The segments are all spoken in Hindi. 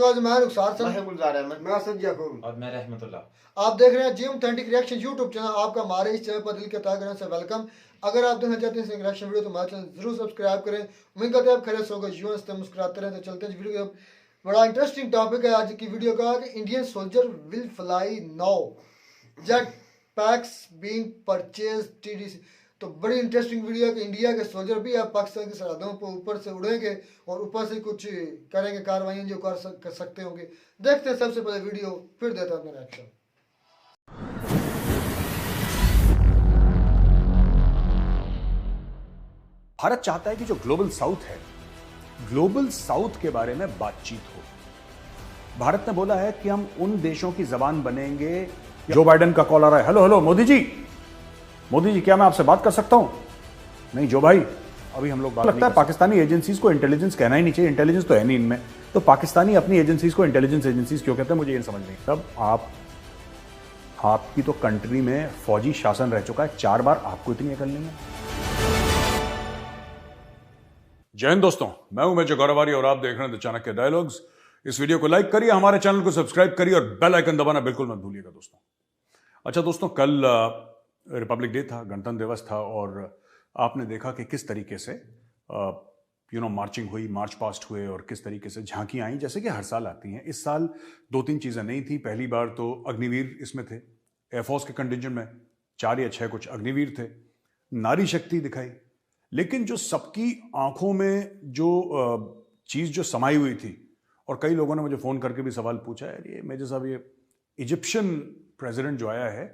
मैं असद याकूब और मैं रहमतुल्लाह। आप देख रहे हैं gym authentic reaction YouTube channel. आपका हमारे इस चैनल पर दिल के तहे दिल से वेलकम। अगर आप देखना चाहते हैं रिएक्शन वीडियो तो हमारे चैनल जरूर सब्सक्राइब करें। उम्मीद करते हैं आप खैरियत से होगा, यूं हंसते मुस्कुराते रहें। तो चलते हैं वीडियो की। बड़ा इंटरेस्टिंग टॉपिक है आज की वीडियो का कि Indian soldier will fly now, jet PACS being purchase TDC. तो बड़ी इंटरेस्टिंग वीडियो है कि इंडिया के सोल्जर भी अब पाकिस्तान की सरहदों पर ऊपर से उड़ेंगे और ऊपर से कुछ करेंगे, कार्रवाई जो कर सकते होंगे। देखते हैं सबसे पहले वीडियो, फिर देता हूं अपना रिएक्शन। भारत चाहता है कि जो ग्लोबल साउथ है, ग्लोबल साउथ के बारे में बातचीत हो। भारत ने बोला है कि हम उन देशों की जबान बनेंगे। जो बाइडेन का कॉल आ रहा है। हेलो हेलो मोदी जी, मोदी जी क्या मैं आपसे बात कर सकता हूं? नहीं जो भाई, अभी हम लोग बात लगता है पाकिस्तानी एजेंसीज को इंटेलिजेंस कहना ही नहीं चाहिए, इंटेलिजेंस तो है नहीं इनमें। तो पाकिस्तानी अपनी एजेंसीज को इंटेलिजेंस एजेंसीज क्यों कहते हैं, मुझे ये समझ नहीं। तब आपकी तो कंट्री में फौजी शासन रह चुका है 4 बार, आपको इतनी अकल नहीं है। जय हिंद दोस्तों, मैं हूं मेजर गौरवारी और आप देख रहे हैं द चाणक्य डायलॉग्स। इस वीडियो को लाइक करिए, हमारे चैनल को सब्सक्राइब करिए और बेल आइकन दबाना बिल्कुल मत भूलिएगा दोस्तों। अच्छा दोस्तों, कल रिपब्लिक डे था, गणतंत्र दिवस था और आपने देखा कि किस तरीके से मार्चिंग हुई, मार्च पास्ट हुए और किस तरीके से झांकियां आई, जैसे कि हर साल आती हैं। इस साल 2-3 चीजें नहीं थी। पहली बार तो अग्निवीर इसमें थे, एयरफोर्स के कंटिजेंट में 4 या 6 कुछ अग्निवीर थे। नारी शक्ति दिखाई, लेकिन जो सबकी आंखों में जो चीज जो समाई हुई थी, और कई लोगों ने मुझे फोन करके भी सवाल पूछा है, ये मेजर साहब ये इजिप्शियन प्रेसिडेंट जो आया है,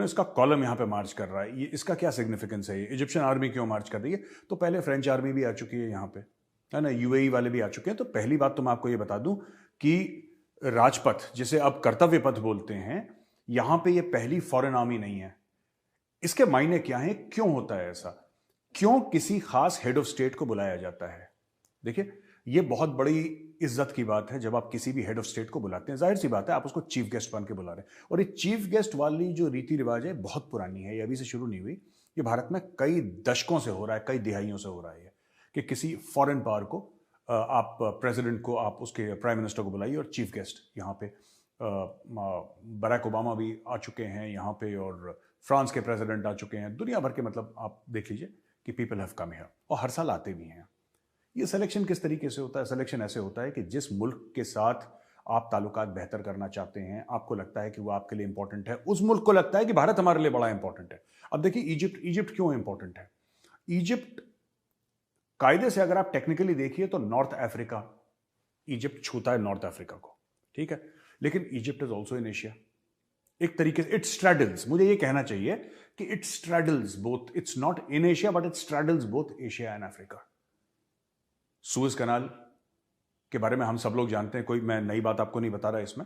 इसका कॉलम यहाँ पे मार्च कर रहा है, ये इसका क्या सिग्निफिकेंस है, ये इजिप्शियन आर्मी क्यों मार्च कर रही है? तो पहले फ्रेंच आर्मी भी आ चुकी है यहाँ पे, है ना, यूएई वाले भी आ चुके हैं। तो पहली बात तो मैं आपको ये बता दूं कि राजपथ, जिसे अब कर्तव्य पथ बोलते हैं, यहाँ पे ये पहली फॉरेन आर्मी नहीं है। इसके मायने क्या है, क्यों होता है ऐसा, क्यों किसी खास हेड ऑफ स्टेट को बुलाया जाता है? देखिए, ये बहुत बड़ी इज्जत की बात है जब आप किसी भी हेड ऑफ स्टेट को बुलाते हैं। जाहिर सी बात है आप उसको चीफ गेस्ट बन के बुला रहे हैं, और ये चीफ गेस्ट वाली जो रीति रिवाज है बहुत पुरानी है, ये अभी से शुरू नहीं हुई। ये भारत में कई दशकों से हो रहा है, कई दिहाइयों से हो रहा है कि किसी फॉरेन पावर को आप प्रेसिडेंट को, आप उसके प्राइम मिनिस्टर को बुलाइए और चीफ गेस्ट। यहाँ पे बराक ओबामा भी आ चुके हैं यहाँ पे, और फ्रांस के प्रेसिडेंट आ चुके हैं, दुनिया भर के, मतलब आप देख लीजिए कि पीपल हैव कम हियर, और हर साल आते भी हैं। ये सिलेक्शन किस तरीके से होता है? सिलेक्शन ऐसे होता है कि जिस मुल्क के साथ आप ताल्लुकात बेहतर करना चाहते हैं, आपको लगता है कि वो आपके लिए इंपॉर्टेंट है, उस मुल्क को लगता है कि भारत हमारे लिए बड़ा इंपॉर्टेंट है। अब देखिए इजिप्ट क्यों इंपॉर्टेंट है? इजिप्ट कायदे से अगर आप टेक्निकली देखिए तो नॉर्थ अफ्रीका, इजिप्ट छूता है नॉर्थ अफ्रीका को, ठीक है, लेकिन Egypt is also in Asia. एक तरीके से इट स्ट्रैडल्स, मुझे ये कहना चाहिए कि it straddles both, it's not in Asia but it straddles both Asia and Africa. Suez canal के बारे में हम सब लोग जानते हैं, कोई मैं नई बात आपको नहीं बता रहा इसमें।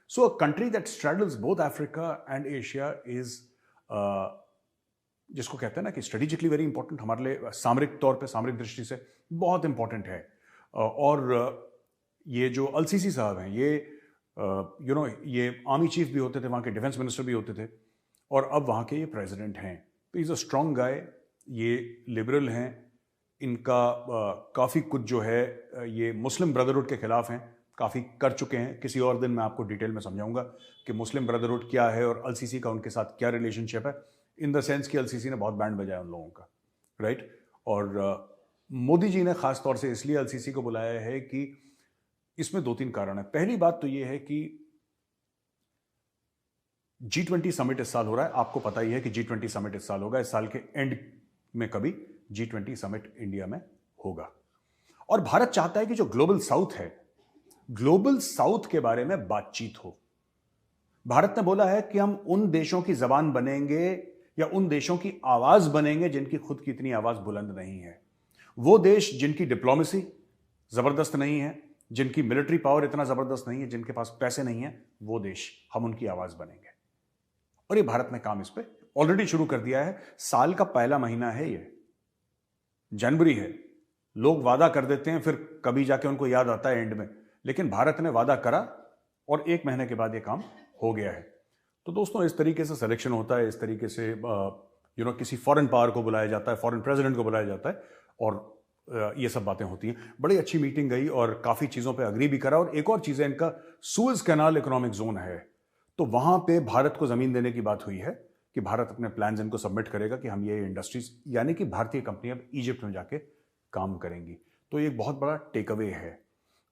So a country that straddles both Africa and Asia is, जिसको कहते हैं ना कि स्ट्रेटेजिकली वेरी इंपॉर्टेंट, हमारे लिए सामरिक तौर पे, सामरिक दृष्टि से बहुत इंपॉर्टेंट है। और ये जो अल-सीसी साहब हैं, ये ये आर्मी चीफ भी होते थे, वहाँ के डिफेंस मिनिस्टर भी होते थे, और अब वहाँ के ये प्रेसिडेंट हैं। तो इज अ स्ट्रॉन्ग गाय, ये लिबरल हैं, इनका काफ़ी कुछ जो है ये मुस्लिम ब्रदरहुड के खिलाफ हैं, काफ़ी कर चुके हैं। किसी और दिन मैं आपको डिटेल में समझाऊंगा कि मुस्लिम ब्रदरहुड क्या है और अल-सीसी का उनके साथ क्या रिलेशनशिप है, इन द सेंस कि अल-सीसी ने बहुत बैंड बजाया उन लोगों का, राइट। और मोदी जी ने खास तौर से इसलिए अल-सीसी को बुलाया है कि इसमें 2-3 कारण है। पहली बात तो यह है कि G20 समिट इस साल हो रहा है, आपको पता ही है कि G20 समिट इस साल होगा, इस साल के एंड में कभी G20 समिट इंडिया में होगा। और भारत चाहता है कि जो ग्लोबल साउथ है, ग्लोबल साउथ के बारे में बातचीत हो। भारत ने बोला है कि हम उन देशों की जबान बनेंगे या उन देशों की आवाज बनेंगे जिनकी खुद की इतनी आवाज बुलंद नहीं है। वो देश जिनकी डिप्लोमेसी जबरदस्त नहीं है, जिनकी मिलिट्री पावर इतना जबरदस्त नहीं है, जिनके पास पैसे नहीं है, वो देश हम उनकी आवाज बनेंगे। और ये भारत ने काम इस पे ऑलरेडी शुरू कर दिया है। साल का पहला महीना है, ये जनवरी है। लोग वादा कर देते हैं, फिर कभी जाके उनको याद आता है एंड में, लेकिन भारत ने वादा करा और 1 महीने के बाद ये काम हो गया है। तो दोस्तों, इस तरीके से सिलेक्शन होता है, इस तरीके से किसी फॉरेन पावर को बुलाया जाता है, फॉरेन प्रेसिडेंट को बुलाया जाता है, और ये सब बातें होती हैं। बड़ी अच्छी मीटिंग गई और काफ़ी चीज़ों पे अग्री भी करा। और एक और चीज़ है, इनका सुएज कैनाल इकोनॉमिक जोन है, तो वहाँ पे भारत को ज़मीन देने की बात हुई है कि भारत अपने प्लान्स इनको सबमिट करेगा कि हम ये इंडस्ट्रीज, यानी कि भारतीय कंपनियां इजिप्ट में जाके काम करेंगी। तो ये एक बहुत बड़ा टेक अवे है।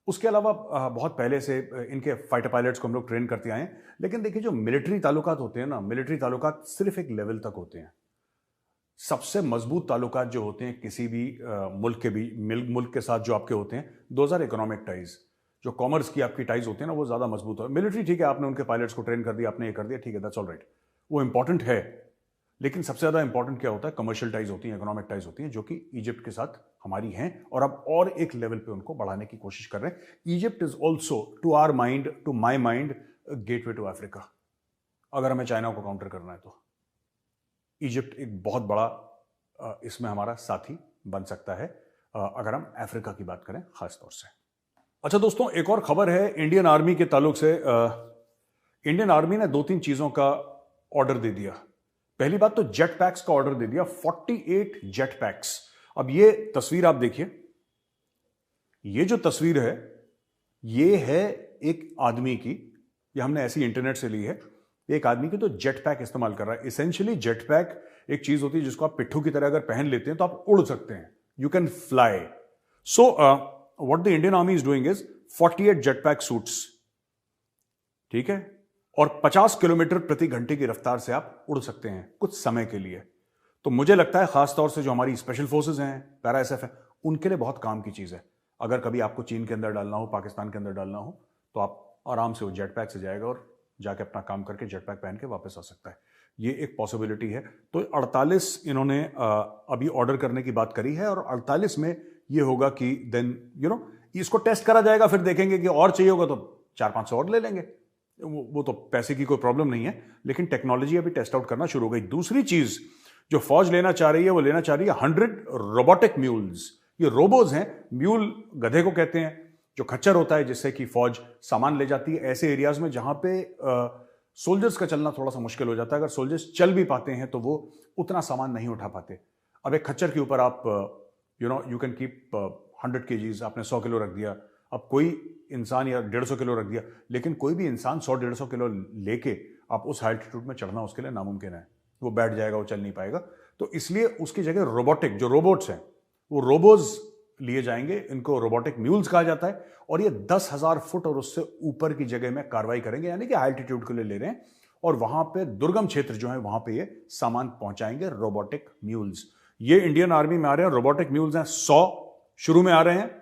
उसके अलावा बहुत पहले से इनके फाइटर पायलट्स को हम लोग ट्रेन करते आए हैं। लेकिन देखिए, जो मिलिट्री ताल्लुकात होते हैं ना, मिलिट्री ताल्लुकात सिर्फ एक लेवल तक होते हैं। सबसे मजबूत ताल्लुकात जो होते हैं किसी भी मुल्क के भी मुल्क के साथ जो आपके होते हैं, दोज आर इकोनॉमिक टाइज। जो कॉमर्स की आपकी टाइज होती है ना, वो ज्यादा मजबूत है। मिलिट्री ठीक है, आपने उनके पायलट्स को ट्रेन कर दिया, आपने ये कर दिया, ठीक है, दैट्स ऑल राइट, वो इंपॉर्टेंट है। लेकिन सबसे ज्यादा इंपॉर्टेंट क्या होता है? कमर्शियल टाइज होती हैं, इकोनॉमिक टाइज होती हैं, जो कि इजिप्ट के साथ हमारी हैं, और अब और एक लेवल पे उनको बढ़ाने की कोशिश कर रहे हैं। Egypt is also to our mind, to my mind, gateway to Africa. अगर हमें चाइना को काउंटर करना है तो इजिप्ट एक बहुत बड़ा इसमें हमारा साथी बन सकता है, अगर हम अफ्रीका की बात करें खास तौर से। अच्छा दोस्तों, एक और खबर है इंडियन आर्मी के ताल्लुक से। इंडियन आर्मी ने 2-3 चीजों का ऑर्डर दे दिया। पहली बात तो जेट पैक्स का ऑर्डर दे दिया, 48 जेट पैक्स। अब ये तस्वीर आप देखिए, ये जो तस्वीर है ये है एक आदमी की, ये हमने ऐसी इंटरनेट से ली है, एक आदमी की तो जेट पैक इस्तेमाल कर रहा है। इसेंशियली जेट पैक एक चीज होती है जिसको आप पिट्ठू की तरह अगर पहन लेते हैं तो आप उड़ सकते हैं, you can fly. So what the Indian army is doing is 48 jet pack suits, ठीक है, और 50 किलोमीटर प्रति घंटे की रफ्तार से आप उड़ सकते हैं कुछ समय के लिए। तो मुझे लगता है खासतौर से जो हमारी स्पेशल फोर्सेज हैं, पैरा एसएफ है, उनके लिए बहुत काम की चीज है। अगर कभी आपको चीन के अंदर डालना हो, पाकिस्तान के अंदर डालना हो, तो आप आराम से वो जेट पैक से जाएगा और जाके अपना काम करके जेट पैक पहन के वापस आ सकता है। ये एक पॉसिबिलिटी है। तो 48 इन्होंने अभी ऑर्डर करने की बात करी है, और 48 में ये होगा कि देन इसको टेस्ट करा जाएगा, फिर देखेंगे कि और चाहिए होगा तो 400-500 और ले लेंगे। वो तो पैसे की कोई प्रॉब्लम नहीं है, लेकिन टेक्नोलॉजी अभी टेस्ट आउट करना शुरू हो गई। दूसरी चीज जो फौज लेना चाह रही है, वो लेना चाह रही है 100 रोबोटिक म्यूल्स। ये रोबोज हैं, म्यूल गधे को कहते हैं, जो खच्चर होता है जिससे कि फौज सामान ले जाती है ऐसे एरियाज में जहां पे सोल्जर्स का चलना थोड़ा सा मुश्किल हो जाता है। अगर सोल्जर्स चल भी पाते हैं तो वो उतना सामान नहीं उठा पाते। अब एक खच्चर के ऊपर आप यू कैन कीप 100 kgs, आपने 100 किलो रख दिया। अब कोई इंसान या 150 किलो रख दिया, लेकिन कोई भी इंसान 100-150 किलो लेके आप उस एल्टीट्यूड में चढ़ना उसके लिए नामुमकिन है। वो बैठ जाएगा, वो चल नहीं पाएगा। तो इसलिए उसकी जगह रोबोटिक जो रोबोट्स हैं, वो रोबोज लिए जाएंगे। इनको रोबोटिक म्यूल्स कहा जाता है, और ये 10,000 फुट और उससे ऊपर की जगह में कार्रवाई करेंगे, यानी कि एल्टीट्यूड के लिए ले रहे हैं, और वहां पे दुर्गम क्षेत्र जो है वहां पे ये सामान पहुंचाएंगे, रोबोटिक म्यूल्स। ये इंडियन आर्मी में आ रहे हैं, रोबोटिक म्यूल्स हैं 100 शुरू में आ रहे हैं,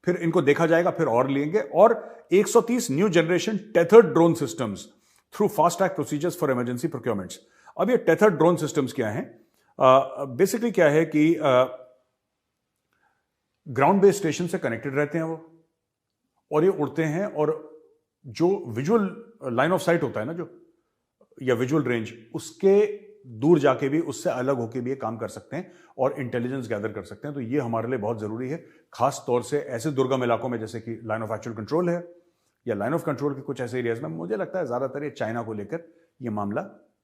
फिर इनको देखा जाएगा, फिर और लेंगे। और 130 new generation tethered drone systems through fast track procedures for emergency procurements. अब ये टेथर्ड ड्रोन सिस्टम्स क्या हैं? बेसिकली क्या है कि ग्राउंड बेस्ड स्टेशन से कनेक्टेड रहते हैं वो, और ये उड़ते हैं, और जो विजुअल लाइन ऑफ साइट होता है ना, जो या विजुअल रेंज, उसके दूर जाके भी, उससे अलग होके भी ये काम कर सकते हैं और इंटेलिजेंस गैदर कर सकते हैं। तो ये हमारे लिए बहुत जरूरी है, खास तौर से ऐसे दुर्गम इलाकों में जैसे कि लाइन ऑफ एक्चुअल कंट्रोल है, या लाइन ऑफ कंट्रोल के कुछ ऐसे एरियाज में। मुझे लगता है ज्यादातर ये चाइना को लेकर ये मामला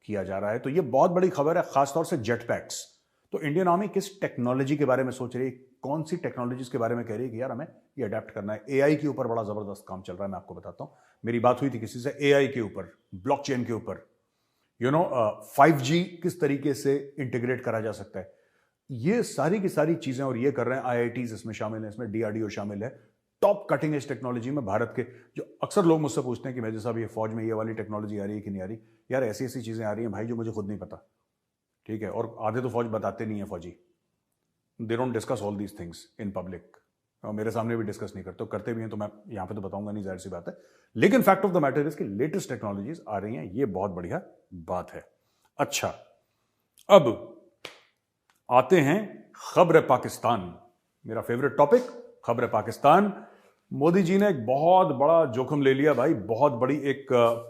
किया जा रहा है। तो ये बहुत बड़ी खबर है, खासतौर से जेट पैक्स। तो इंडियन आर्मी किस टेक्नोलॉजी के बारे में सोच रही है, कौन सी टेक्नोलॉजीज के बारे में कह रही है कि यार हमें ये अडेप्ट करना है। एआई के ऊपर बड़ा जबरदस्त काम चल रहा है, मैं आपको बताता हूं। मेरी बात हुई थी किसी से एआई के ऊपर, ब्लॉकचेन के ऊपर, 5G किस तरीके से इंटीग्रेट करा जा सकता है, ये सारी की सारी चीजें, और ये कर रहे हैं IITs इसमें शामिल है, इसमें DRDO शामिल है। टॉप कटिंग एज टेक्नोलॉजी में भारत के, जो अक्सर लोग मुझसे पूछते हैं कि मेरे साहब ये फौज में ये वाली टेक्नोलॉजी आ रही है कि नहीं आ रही। यार ऐसी ऐसी चीजें आ रही हैं भाई जो मुझे खुद नहीं पता, ठीक है, और आधे तो फौज बताते नहीं है फौजी, they don't discuss all these things in public, और मेरे सामने भी डिस्कस नहीं करते, करते भी हैं तो मैं यहां पे तो बताऊंगा नहीं, जाहिर सी बात है। लेकिन fact of the matter is कि लेटेस्ट टेक्नोलॉजीज आ रही हैं, ये बहुत बढ़िया बात है। अच्छा, अब आते हैं खबर पाकिस्तान, मेरा फेवरेट टॉपिक, खबर पाकिस्तान। मोदी जी ने एक बहुत बड़ा जोखिम ले लिया भाई, बहुत बड़ी एक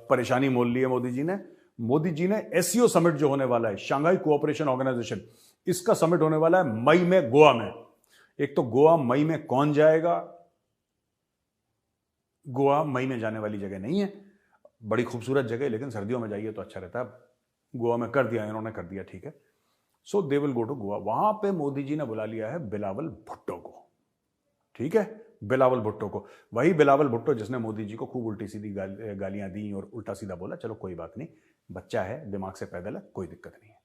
परेशानी मोल ली है मोदी जी ने। मोदी जी ने SCO समिट जो होने वाला है, शंघाई कोऑपरेशन ऑर्गेनाइजेशन, इसका समिट होने वाला है मई में गोवा में। एक तो गोवा मई में कौन जाएगा, गोवा मई में जाने वाली जगह नहीं है, बड़ी खूबसूरत जगह है, लेकिन सर्दियों में जाइए तो अच्छा रहता है। गोवा में कर दिया इन्होंने, कर दिया, ठीक है। So they will go to Goa. वहां पे मोदी जी ने बुला लिया है बिलावल भुट्टो को। ठीक है, बिलावल भुट्टो को, वही बिलावल भुट्टो जिसने मोदी जी को खूब उल्टी सीधी गालियां दी और उल्टा सीधा बोला। चलो कोई बात नहीं, बच्चा है, दिमाग से पैदल है, कोई दिक्कत नहीं है।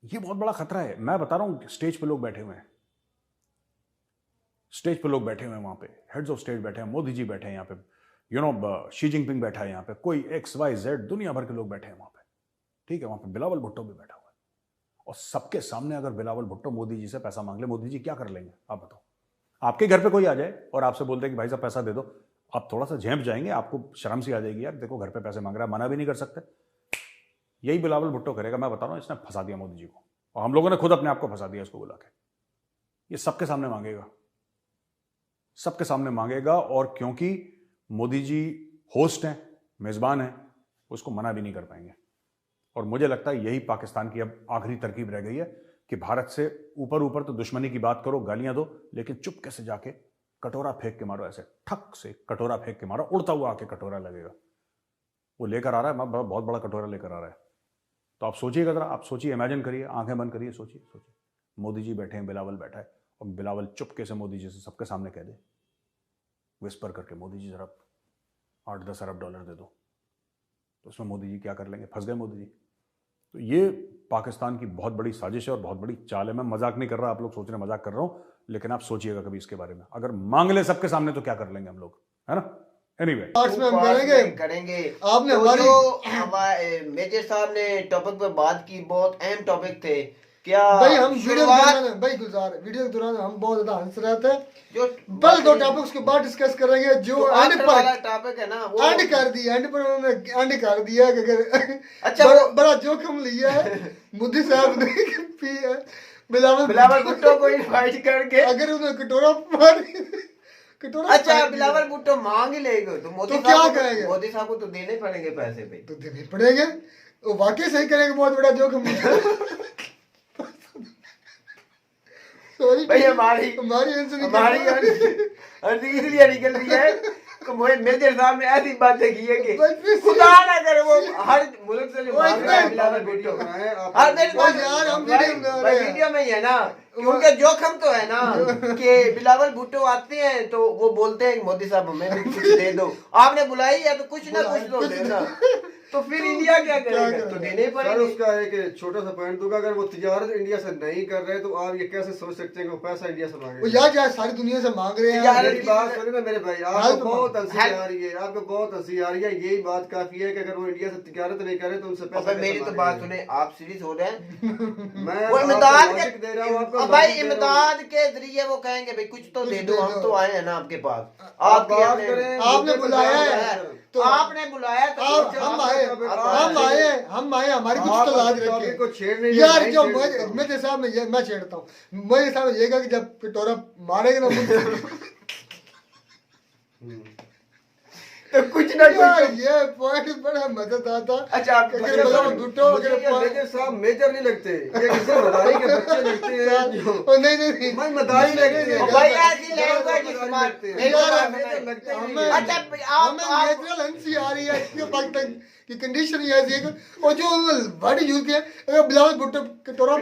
ये बहुत बड़ा खतरा है। मैं बता रहा हूं, स्टेज पे लोग बैठे हुए हैं, स्टेज पे लोग बैठे हुए हैं, वहां पे हेड्स ऑफ स्टेट बैठे हैं, मोदी जी बैठे हैं यहाँ पे, शी जिनपिंग बैठा है यहाँ पे, कोई XYZ दुनिया भर के लोग बैठे हैं वहां पे, ठीक है। वहां पे बिलावल भुट्टो भी बैठा हुआ है, और सबके सामने अगर बिलावल भुट्टो मोदी जी से पैसा मांग ले, मोदी जी क्या कर लेंगे आप बताओ? आपके घर पे कोई आ जाए और आपसे बोलते हैं कि भाई साहब पैसा दे दो, आप थोड़ा सा झेंप जाएंगे, आपको शर्म सी आ जाएगी, यार देखो घर पे पैसे मांग रहा है, मना भी नहीं कर सकते। यही बिलावल भुट्टो करेगा, मैं बता रहा हूं। इसने फंसा दिया मोदी जी को, और हम लोगों ने खुद अपने आप को फंसा दिया इसको बुला के। ये सबके सामने मांगेगा, सबके सामने मांगेगा, और क्योंकि मोदी जी होस्ट हैं, मेजबान हैं, उसको मना भी नहीं कर पाएंगे। और मुझे लगता है यही पाकिस्तान की अब आखिरी तरकीब रह गई है कि भारत से ऊपर ऊपर तो दुश्मनी की बात करो, गालियां दो, लेकिन चुपके से जाके कटोरा फेंक के मारो, ऐसे ठक से कटोरा फेंक के मारो, उड़ता हुआ आके कटोरा लगेगा। वो लेकर आ रहा है, बहुत बड़ा कटोरा लेकर आ रहा है। तो आप सोचिएगा जरा, आप सोचिए, इमेजिन करिए, आंखें बंद करिए, सोचिए सोचिए, मोदी जी बैठे हैं, बिलावल बैठा है, और बिलावल चुपके से मोदी जी से सबके सामने कह दे, विस्पर करके, मोदी जी जरा $8-10 अरब दे दो, तो उसमें मोदी जी क्या कर लेंगे? फंस गए मोदी जी। तो ये पाकिस्तान की बहुत बड़ी साजिश है और बहुत बड़ी चाल है। मैं मजाक नहीं कर रहा, आप लोग सोच रहे हैं मजाक कर रहा हूं, लेकिन आप सोचिएगा कभी इसके बारे में, अगर मांग ले सबके सामने तो क्या कर लेंगे हम लोग, है ना? एनीवे, पार्ट्स में हम करेंगे। आपने तो हमारी जो मेजर साहब ने टॉपिक पे बात की, बहुत अहम टॉपिक थे। क्या भाई हम वीडियो के शुरुआत दौरान, भाई गुलजार, वीडियो के दौरान हम बहुत ज्यादा हंस रहे थे। जो पहले दो टॉपिक्स के बाद डिस्कस करेंगे, जो एंड आखिर पर वाला टॉपिक है ना, वो एंड कर दिया, एंड पर उन्होंने एंड कर दिया कि अगर अच्छा, बड़ा जोखिम लिया है मोदी साहब ने कि बिलावल भुट्टो को इनवाइट करके, अगर उन्हें कटोरा मारी, कटोरा अच्छा फेंक दिया, बिलावल भुट्टो मांग ही लेगा तो मोदी तो क्या साहब कहेंगे? मोदी साहब को तो देने पड़ेंगे पैसे पे। तो देने पड़ेंगे। वो वाकई सही करेंगे, बहुत बड़ा जोखिम लिया। सॉरी भाई हमारी अर्जी इसलिए निकल रही है कि मोहे मेजर साहब ने ऐसी बातें की है कि खुदा ना करे वो हर मुल्क से जो मांग रहा है बिलावल भुट्टो, हर दिन यार हम वीडियो में ही है ना, क्योंकि जोखिम तो है ना कि बिलावल भुट्टो आते हैं तो वो बोलते हैं मोदी साहब हमें भी कुछ दे दो, आपने बुलाई है तो कुछ ना कुछ तो देना। तो फिर इंडिया क्या करेगा? तो देने सर पड़ेंगे। उसका एक छोटा सा पॉइंट दूंगा, अगर वो तिजारत इंडिया से नहीं कर रहे तो आप ये कैसे सोच सकते हैं कि वो पैसा इंडिया से मांगे? वो यार सारी दुनिया से मांग रहे हैं। यार, मेरी बात सुनिए ना मेरे भाई, आपको बहुत हंसी हेल्प- आ रही है, आपको बहुत हंसी आ रही है। यही बात काफी है कि अगर वो इंडिया से तिजारत नहीं करे तो उनसे पैसा अबे मेरी कैसे तो बात मांगेंगे? सुने, आप सीरियस हो रहे हैं? मैं वो आपको इमदाद लॉजिक दे रहा हूँ, आपको अब भाई लॉजिक दे रहा हूँ। इमदाद के जरिए वो कहेंगे भाई कुछ तो कुछ दे दो, दे हम दो। तो आए हैं ना आपके पास, आप आपके बात हमने- करें, आपने मुद्दे पे बुलाया बात है, करें। तो आपने बुलाया तो आप कुछ हम आप- आए, आप- हम आए, हमारी कुछ आप तो लाज अपने टॉपिक को रखे छेड़ नहीं यार। रहे, जो मैं छेड़ देता हूँ। मेरे साहब ने मैं छेड़ता हूँ, मेरे साहब ये कहा कि जब कटोरा मारेगा ना मुझे, तो कुछ ना यार कुछ ये पॉइंट बड़ा मजेदार था। अच्छा आप अगर मेजर बिलावल साहब, भुट्टो मुझे अगर ये मेजर साहब मेजर नहीं लगते, ये किसी मदारी के बच्चे लगते हैं जो ओ नहीं मैं मदारी लगते हैं। भाई ऐसी लैंग्वेज इस्तेमाल लगते हैं। मेरी यार, बात मेजर सुने। लगते ही नहीं हमें है। अच्छा आप हमें नेचुरल हंसी आ रही है इसके बाद तक की कंडीशन ही ऐसी है कि और जो वर्ड यूज किया, अगर बिलावल भुट्टो कटोरा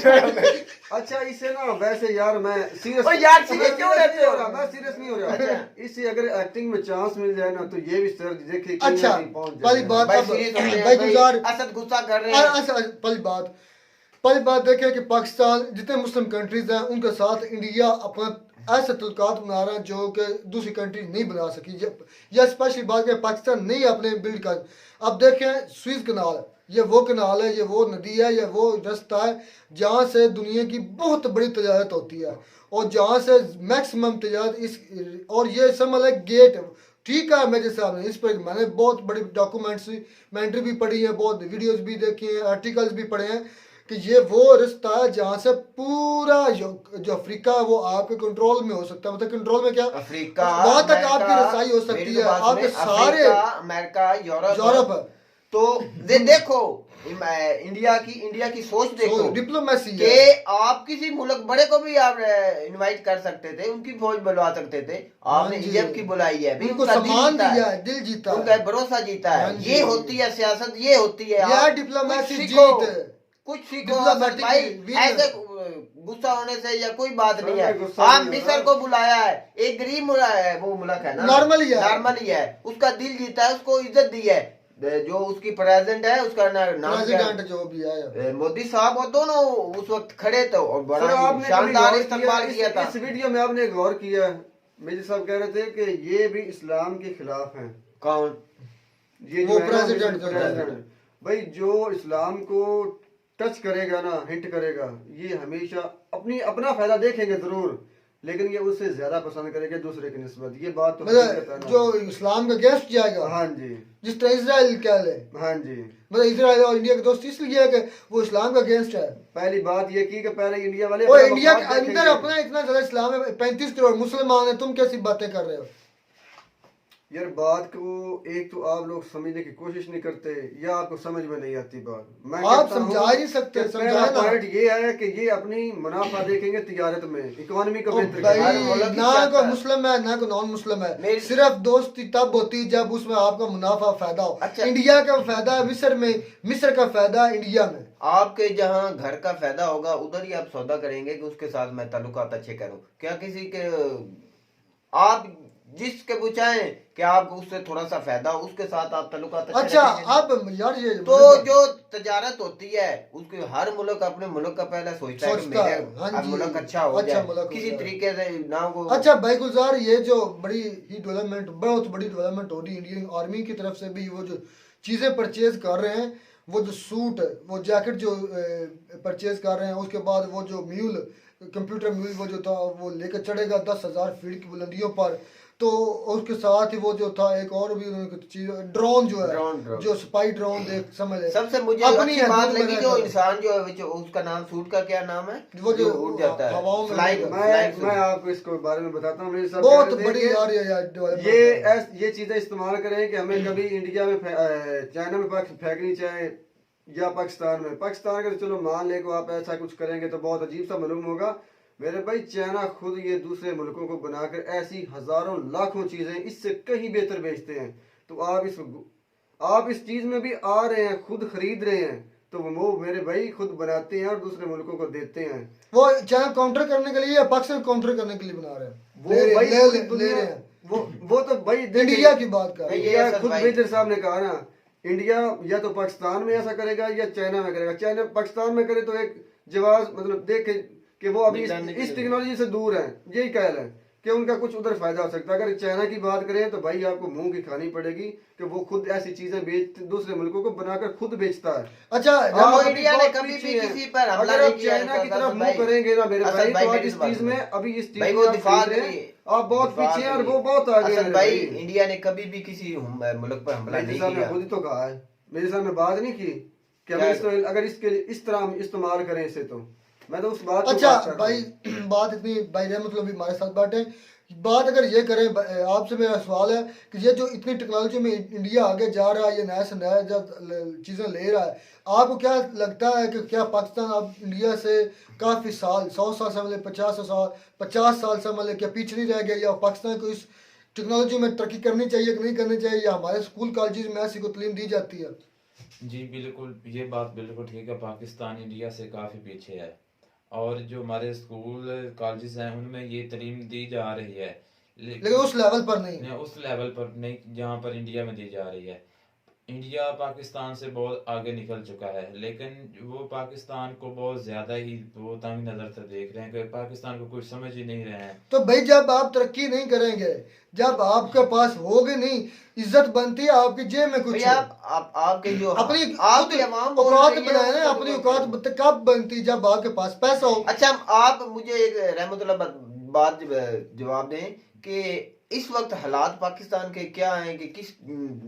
अच्छा इससे ना वैसे यार मैं सीरियस ओ यार, serious क्यों रहते हो? मैं सीरियस नहीं हो रहा। अच्छा। इससे अगर एक्टिंग में चांस मिल जाए ना तो ये भी सर देखे अच्छा, पहली बात भाई अब सीरियस होते हैं भाई भाई, गुजार असद गुस्सा कर रहे हैं। पहली बात देखिए कि पाकिस्तान जितने मुस्लिम कंट्रीज हैं उनके साथ इंडिया अपना ऐसे तल्कात बना रहा है जो कि दूसरी कंट्री नहीं बना सकी, या स्पेशली बात करें पाकिस्तान नहीं अपने बिल्ड कर। अब देखें स्विस कनाल, ये वो कनाल है, ये वो नदी है, ये वो रास्ता है जहाँ से दुनिया की बहुत बड़ी तजारत होती है और जहाँ से मैक्सिमम तजारत इस, और ये समझ है गेट ठीक है। मेरे साहब ने इस पर मैंने बहुत बड़ी डॉक्यूमेंट्री भी पढ़ी है, बहुत वीडियोस भी देखी हैं, आर्टिकल्स भी पढ़े हैं कि ये वो रास्ता है जहाँ से पूरा जो अफ्रीका है वो आपके कंट्रोल में हो सकता है। मतलब कंट्रोल में क्या, अफ्रीका वहां तक अमेरिका, आपकी रसाई हो सकती मेरी है, तो बात आपके सुने, सारे अफ्रीका, अमेरिका, यूरोप है। तो देखो इंडिया की सोच देखो, डिप्लोमेसी कि है। आप किसी मुल्क बड़े को भी आप इनवाइट कर सकते थे, उनकी फौज बुलवा सकते थे, आपने हाँ जी। इजिप्ट की बुलाई है, भी उनको उनका दिल सम्मान जीता दिया है, है, दिल जीता उनका है। भरोसा जीता हाँ है। जी। ये होती है सियासत, ये होती है यह आप डिप्लोमेसी कुछ सीखो, जीत है। कुछ सीखो। डिप्लोमेटिक भाई विजन। ऐसे गुस्सा होने से या कोई बात नहीं है। गुस्सा आप नहीं हो मिस्र रहा। को बुलाया है, एक गरीब वो मुल्क है ना, नॉर्मल ही है। नॉर्मल ही है, उसका दिल जीता है, उसको इज्जत दी है। जो उसकी प्रेसिडेंट है उसका नाम क्या प्रेसिडेंट जो भी है मोदी साहब, वो दोनों उस वक्त खड़े थे और बड़ा सर, ही आपने कभी शानदार गौर इस्तेमाल किया था। इस वीडियो में आपने गौर किया, मेजर साहब कह रहे थे कि ये भी इस्लाम के खिलाफ हैं। कौन? ये वो जो है ना, प्रेसिडेंट जो प्रेसिडेंट भाई, जो इस्लाम को टच करेगा ना, हिंट करेगा, ये हमेशा अपना फायदा देखेंगे जरूर, लेकिन ये उससे ज्यादा पसंद करेंगे दूसरे की निस्बत। ये बात तो हकीकत है मतलब ना। जो इस्लाम का गेस्ट जाएगा, हाँ जी, जिस तरह इसराइल कह ले, हाँ जी। मतलब इसराइल और इंडिया के दोस्त इसलिए है कि वो इस्लाम का गेस्ट है। पहली बात ये की कि पहले इंडिया वाले और अपना इंडिया मफाद के अंदर देखेंगे। अपना इतना ज्यादा इस्लाम है, 35 करोड़ मुसलमान है, तुम कैसी बातें कर रहे हो? यार बात को एक तो आप लोग समझने की कोशिश नहीं करते या आपको समझ में नहीं आती बात। मैं आप कहता हूं समझा ही नहीं सकते, कि समझाए पहला ना। पॉइंट ये है कि ये अपनी मुनाफा देखेंगे तिजारत में, इकोनॉमी को ओ बेहतर भाई, हर करेंगे। मुल्क ही ना चाहता कोई है। मुस्लिम है ना कोई नॉन मुस्लिम है, मेरी- सिर्फ दोस्ती तब होती है जब उसमें आपका मुनाफा फायदा हो। अच्छा। इंडिया का फायदा है मिस्र में, मिस्र का फायदा है इंडिया में। आपके जहाँ घर का फायदा होगा उधर ही आप सौदा करेंगे कि उसके साथ मैं ताल्लुकात अच्छे करूं। क्या किसी के आप जिसके पूछाएं कि आपको उससे थोड़ा सा फायदा हो, उसके साथ आप ताल्लुकात अच्छे अच्छा रखेंगे? अब यार ये तो जो तजारत होती है उसके हर मुल्क अपने मुल्क का पहले सोचता है कि सोचता है, मेरे हाँ जी, मुल्क अच्छा हो अच्छा जाए, मुल्क हो किसी जाए। तरीके से ना वो। अच्छा भाई गुलजार, ये जो बड़ी ही डेवलपमेंट, बहुत बड़ी डेवलपमेंट हो रही है इंडियन आर्मी की तरफ से भी, वो जो चीज़ें परचेज कर रहे हैं, वो जो सूट, वो जैकेट जो परचेज कर रहे हैं, उसके बाद वो जो म्यूल, कंप्यूटर म्यूल वो जो था वो लेकर चढ़ेगा 10,000 फीट की बुलंदियों पर। तो उसके साथ ही वो जो था एक और भी उन्होंने कुछ चीज, ड्रोन जो है, ड्रोन। जो स्पाई ड्रोन देख समझ ले, सबसे मुझे अपनी अच्छी बात हदूद में लगी जो रहकर। इंसान जो है, जो उसका नाम सूट का क्या नाम है, वो जो उड़ जाता है, हवाओं में फ्लाइंग उड़ता मैं आपको इसके बारे में बताता हूँ। मेरे साहब बहुत कह रहे थे बड़ी कि यार ये डेवलपमेंट ये चीजें इस्तेमाल करें कि हमें कभी इंडिया में चाइना में फेंकनी चाहे या पाकिस्तान में। पाकिस्तान का तो चलो मान ले को आप ऐसा कुछ करेंगे तो बहुत अजीब सा मालूम होगा। मेरे भाई चाइना खुद ये दूसरे मुल्कों को बनाकर ऐसी हजारों लाखों चीजें इससे कहीं बेहतर बेचते हैं। तो आप इस चीज में भी आ रहे हैं, खुद खरीद रहे हैं, तो वो मेरे भाई खुद बनाते हैं और दूसरे मुल्कों को देते हैं। वो चाइना काउंटर करने के लिए या पाकिस्तान काउंटर करने के लिए बना रहे हैं, वो ले भाई ले- ले- दुनिया- ले रहे हैं। वो तो भाई देखें, इंडिया की बात कर रहे हैं। ये इंडिया असल खुद भाई- मेजर साहब ने कहा ना, इंडिया या तो पाकिस्तान में ऐसा करेगा या चाइना में करेगा। चाइना पाकिस्तान में करे तो एक जवाब मतलब देखे कि वो अभी इस टेक्नोलॉजी से दूर है, यही कहल है कि उनका कुछ उधर फायदा हो सकता है। अगर चाइना की बात करें तो भाई आपको मुंह की खानी पड़ेगी कि वो खुद ऐसी चीजें दूसरे मुल्कों को बनाकर खुद बेचता है। अच्छा और जब इंडिया ने कभी भी किसी पर हमला अगर नहीं आप किया चाइना है, की तो तरफ असल मुंह भाई- करेंगे ना मेरे असल भाई, भाई तो आज मेरी इस बात चीज में सुनो। अभी इस चीज भाई में वो आप दिफा खरीद रहे के हैं, लिए- आप बहुत दिफा पीछे हैं के और लिए। वो बहुत आगे असल हैं भाई भाई। इंडिया ने कभी भी किसी मुल्क पर हमला मेरे नहीं साहब ने किया। खुद ही तो कहा है, मेरे सामने बात नहीं की कि क्या अगर इसके इस तरह हम इस्तेमाल करें इसे, तो मैं तो उस बात को अच्छा बात कर रहा भाई हूं। बात इतनी, भाई रहमत भी हमारे साथ बैठे, बात अगर ये करें, आपसे मेरा सवाल है कि ये जो इतनी टेक्नोलॉजी में इंडिया आगे जा रहा है, ये नया से नया चीज़ें ले रहा है, आपको क्या लगता है कि क्या पाकिस्तान अब इंडिया से काफ़ी साल, 100 साल से मतलब 50 साल से मतलब क्या पीछे नहीं रह गया, या पाकिस्तान को इस टेक्नोलॉजी में तरक्की करनी चाहिए कि नहीं करनी चाहिए, या हमारे स्कूल कॉलेज में ऐसी को तालीम दी जाती है? जी बिल्कुल, ये बात बिल्कुल ठीक है। पाकिस्तान इंडिया से काफ़ी पीछे है और जो हमारे स्कूल कॉलेजेस हैं उनमें ये तालीम दी जा रही है, लेकिन उस लेवल पर नहीं। उस लेवल पर नहीं जहाँ पर इंडिया में दी जा रही है। इंडिया पाकिस्तान से बहुत आगे निकल चुका है, लेकिन वो पाकिस्तान को बहुत ज़्यादा ही वो तंग नज़र से देख रहे हैं कि पाकिस्तान को कुछ समझ ही नहीं रहे हैं। तो भाई जब आप तरक्की नहीं करेंगे, जब आपके पास होगी नहीं, इज्जत बनती है आपकी जेब में कुछ भैया आपके जो अपनी आपकी आवाम बोल औकात रही है, बनाए ना, उसको अपनी तो- औकात कब बनती, जब आपके पास पैसा हो। अच्छा आप मुझे एक रहमतुल्लाह बात जवाब दें कि इस वक्त हालात पाकिस्तान के क्या हैं, कि किस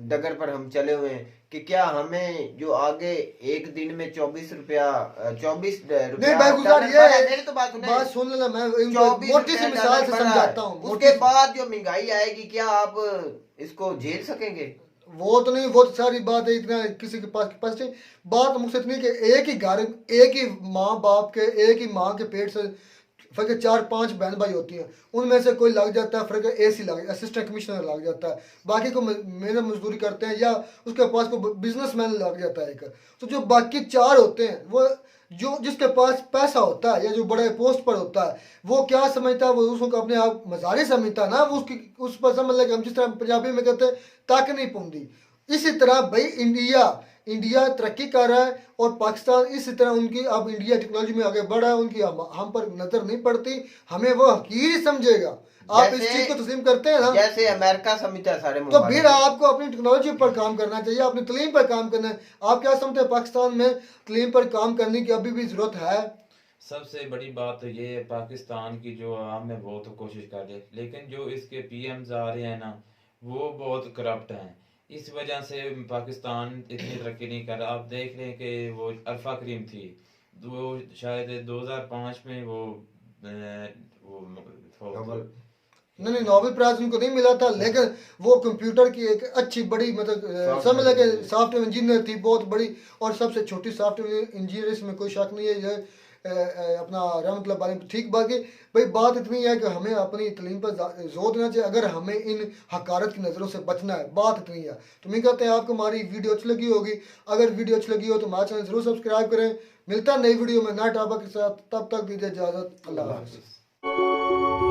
डगर पर हम चले हुए हैं, कि क्या हमें जो आगे एक दिन में 24 रुपया नहीं भाई गुजार, ये मेरी तो बात बात सुन लेना, मैं इनको 24 मोटी सी मिसाल से समझाता हूँ। उसके बाद जो महंगाई आएगी क्या आप इसको झेल सकेंगे? वो तो नहीं, वो तो सारी बात है, इतना किसी के पास नहीं। बात मुझसे इतनी कि एक ही घर, एक ही माँ बाप के, एक ही माँ के पेट से फर्क 4-5 बहन भाई होती हैं, उनमें से कोई लग जाता है, फर्क AC लग, असिस्टेंट कमिश्नर लग जाता है, बाकी को मेहनत मजदूरी करते हैं, या उसके पास को बिजनेसमैन लग जाता है एक। तो जो बाकी 4 होते हैं, वो जो जिसके पास पैसा होता है या जो बड़े पोस्ट पर होता है, वो क्या समझता है, वो उसको अपने आप मजारी समझता है ना, वो उसकी उस पर समझ लगे, हम जिस तरह पंजाबी में कहते हैं ताक नहीं पौंदी। इसी तरह भाई इंडिया तरक्की कर रहा है और पाकिस्तान इसी तरह उनकी, अब इंडिया टेक्नोलॉजी में आगे बढ़ रहा है, उनकी हम पर नजर नहीं पड़ती, हमें वो हकीर ही समझेगा। आप इस चीज को तस्लीम करते हैं ना, जैसे अमेरिका समझता है सारे तो मुल्क। फिर आपको अपनी टेक्नोलॉजी पर काम करना चाहिए, अपनी तलीम पर काम करना है। आप क्या समझते हैं पाकिस्तान में तलीम पर काम करने की अभी भी जरूरत है? सबसे बड़ी बात तो ये है, पाकिस्तान की जो आवाम है वो तो कोशिश कर रही है, लेकिन जो इसके PMs आ रहे हैं ना, वो बहुत करप्ट हैं। इस वजह से पाकिस्तान इतनी तरक्की नहीं कर रहा। आप देख लें कि वो अरफा करीम थी, वो शायद 2005 में वो नहीं, नोबेल प्राइज उनको नहीं मिला था, लेकिन वो कंप्यूटर की एक अच्छी बड़ी मतलब समझ लगे सॉफ्टवेयर इंजीनियर थी, बहुत बड़ी और सबसे छोटी सॉफ्टवेयर इंजीनियर, इसमें कोई शक नहीं है। ये अपना रहमतुल्लाह बारी ठीक। बाकी भाई बात इतनी है कि हमें अपनी तलीम पर जोर देना चाहिए, अगर हमें इन हकारत की नज़रों से बचना है, बात इतनी है। तो मैं कहते हैं आपको हमारी वीडियो अच्छी लगी होगी, अगर वीडियो अच्छी लगी हो तो हमारा चैनल जरूर सब्सक्राइब करें। मिलता है नई वीडियो में नए टॉपिक के साथ, तब तक दीजिए इजाज़त, अल्लाह हाफ़िज़।